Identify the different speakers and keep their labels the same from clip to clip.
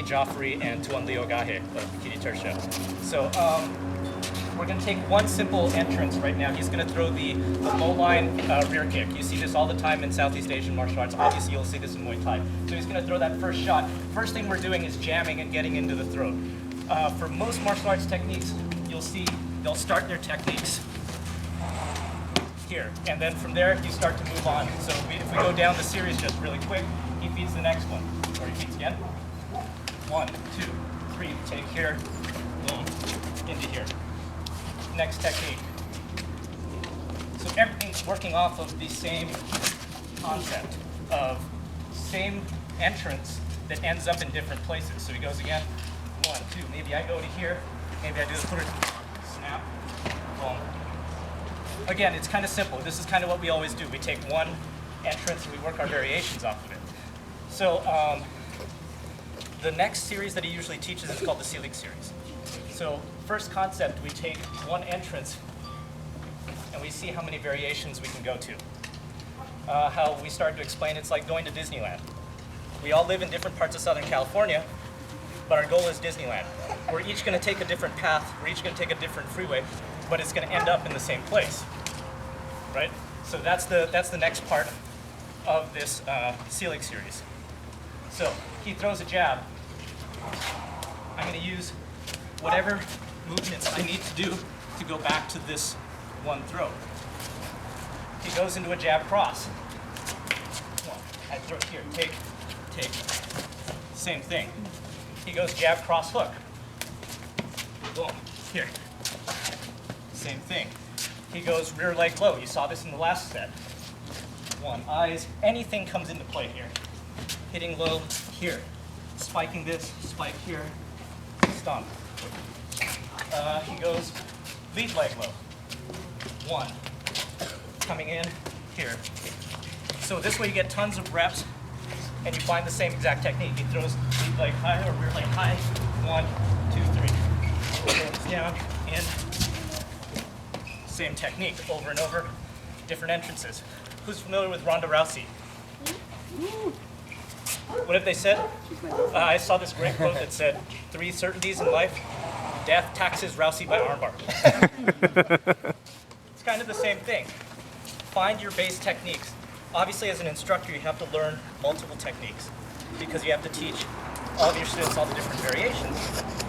Speaker 1: Anthony Joffrey and Tuan Leo Gahe of Kiri Tertia. So we're going to take one simple entrance right now. He's going to throw the low line rear kick. You see this all the time in Southeast Asian martial arts. Obviously, you'll see this in Muay Thai. So he's going to throw that first shot. First thing we're doing is jamming and getting into the throat. For most martial arts techniques, you'll see they'll start their techniques here. And then from there, you start to move on. So if we go down the series just really quick, he feeds the next one. Or he feeds again. 1, 2, 3, take here, boom, into here. Next technique. So everything's working off of the same concept of same entrance that ends up in different places. So he goes again, 1, 2, maybe I go to here, maybe I do the third snap, boom. Again, it's kind of simple. This is kind of what we always do. We take one entrance and we work our variations off of it. So the next series that he usually teaches is called the Seelig series. So first concept, we take one entrance and we see how many variations we can go to. How we started to explain, it's like going to Disneyland. We all live in different parts of Southern California, but our goal is Disneyland. We're each going to take a different path, we're each going to take a different freeway, but it's going to end up in the same place, right? So that's the next part of this Seelig series. So he throws a jab. I'm going to use whatever movements I need to do to go back to this one throw. He goes into a jab cross. I throw it here, take, same thing. He goes jab cross hook. Boom, here. Same thing. He goes rear leg low. You saw this in the last set. 1, eyes, anything comes into play here. Hitting low here. Spiking this, spike here, stomp. He goes lead leg low. 1. Coming in here. So this way you get tons of reps and you find the same exact technique. He throws lead leg high or rear leg high. 1, 2, 3. Goes down, in. Same technique over and over. Different entrances. Who's familiar with Ronda Rousey? What have they said? I saw this great quote that said, 3 certainties in life: death, taxes, Rousey by armbar. It's kind of the same thing. Find your base techniques. Obviously, as an instructor, you have to learn multiple techniques because you have to teach all of your students all the different variations.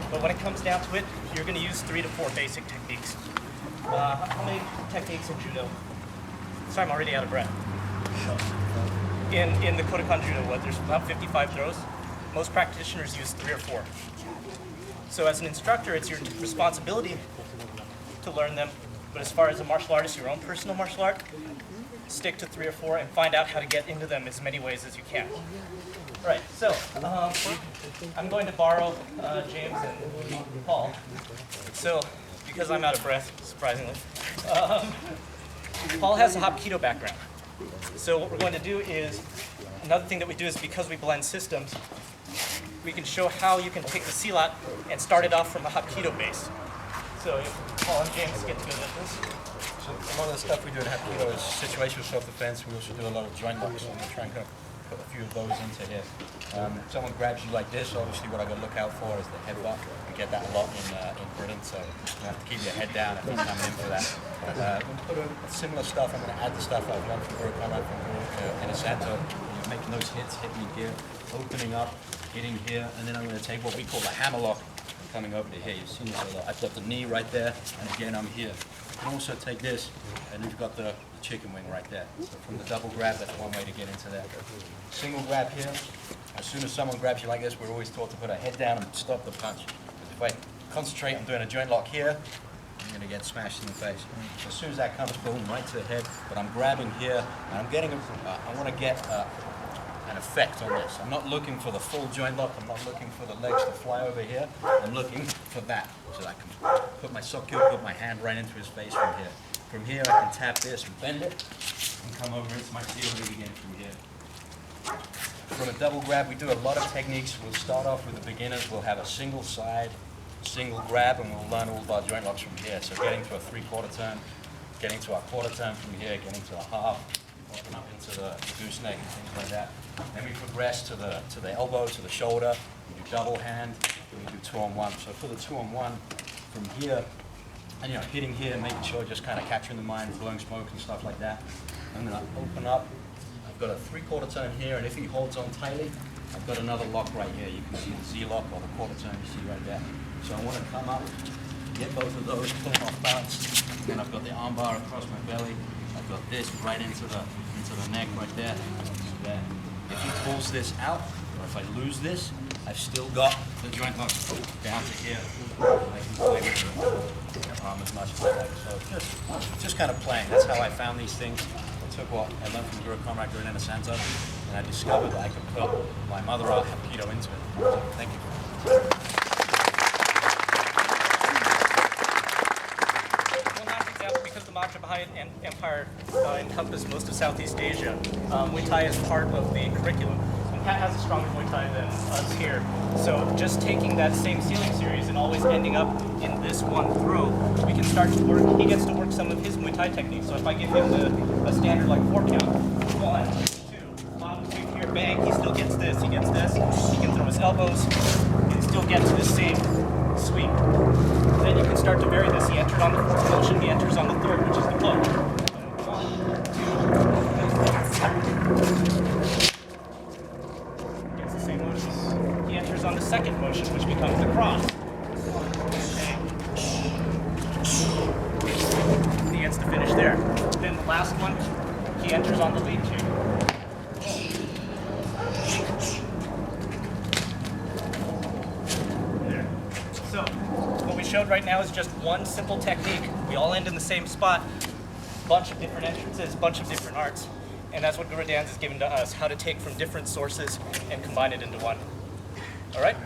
Speaker 1: But when it comes down to it, you're going to use 3 to 4 basic techniques. How many techniques in judo? Sorry, I'm already out of breath. In the Kodokan Judo, there's about 55 throws. Most practitioners use 3 or 4. So as an instructor, it's your responsibility to learn them. But as far as a martial artist, your own personal martial art, stick to 3 or 4 and find out how to get into them as many ways as you can. All right, so I'm going to borrow James and Paul. So, because I'm out of breath, surprisingly, Paul has a Hap Ki Do background. So what we're going to do is, another thing that we do is because we blend systems, we can show how you can take the Silat and start it off from a Hap Ki Do base. So if Paul and James get together with this.
Speaker 2: So a lot of the stuff we do in Hap Ki Do is situational self-defense. We also do a lot of joint locks, and we're trying to put a few of those into here. Someone grabs you like this, obviously what I got to look out for is the headbutt. We get that a lot in Britain, so you have to keep your head down if you're coming in for that. We'll put similar stuff. I'm going to add the stuff I've learned from Muay Thai, from Inosanto. Making those hits, hitting here, opening up, hitting here, and then I'm going to take what we call the hammer lock, coming over to here. You've seen this a lot. I've got the knee right there, and again I'm here. You can also take this, and you've got the chicken wing right there. So from the double grab, that's one way to get into that. Single grab here. As soon as someone grabs you like this, we're always taught to put our head down and stop the punch. Because if I concentrate on doing a joint lock here, I'm going to get smashed in the face. So as soon as that comes, boom, right to the head. But I'm grabbing here, and I'm getting, I want to get an effect on this. I'm not looking for the full joint lock. I'm not looking for the legs to fly over here. I'm looking for that, so I can put my sock-cue, put my hand right into his face from here. From here, I can tap this and bend it, and come over into my heel hook again from here. For the double grab, we do a lot of techniques. We'll start off with the beginners. We'll have a single side, single grab, and we'll learn all of our joint locks from here. So getting to a 3/4 turn, getting to our quarter turn from here, getting to a half, up into the gooseneck and things like that. Then we progress to the elbow, to the shoulder, we do double hand, and we do 2-on-1. So for the 2-on-1, from here, and hitting here, making sure just kind of capturing the mind, blowing smoke and stuff like that. I'm gonna open up. I've got a 3/4 turn here, and if he holds on tightly, I've got another lock right here. You can see the Z lock or the 1/4 turn you see right there. So I want to come up, get both of those, pull them off balance. Then I've got the arm bar across my belly. I've got this right into the neck right there. So there. If he pulls this out, or if I lose this, I've still got the joint lock down to here. I can play with the arm as much as I like. So just kind of playing. That's how I found these things. I took what I learned from Guru Comrade Guru Inosanto, and I discovered that I could put my mother art Hap Ki Do into it. Thank you.
Speaker 1: One last example, because the mantra behind Empire encompassed most of Southeast Asia, Muay Thai is part of the curriculum. And Pat has a stronger Muay Thai than us here. So just taking that same Seelig series and always ending up in this one throw, we can start to work, he gets to work some of his Muay Thai techniques. So if I give him a standard like 4 count, 1, 2, bottom sweep here, bang, he still gets this, he gets this, he can throw his elbows, and still get to the same sweep. Then you can start to vary this. He entered on the 4th motion, he enters on the 3rd, which is the poke. 1, 2, gets the same motion. He enters on the 2nd motion, which becomes the cross. He gets to finish there. Then the last one, he enters on the lead chain. There. So, what we showed right now is just one simple technique. We all end in the same spot. Bunch of different entrances, bunch of different arts. And that's what Guru Dan's has given to us, how to take from different sources and combine it into one. All right?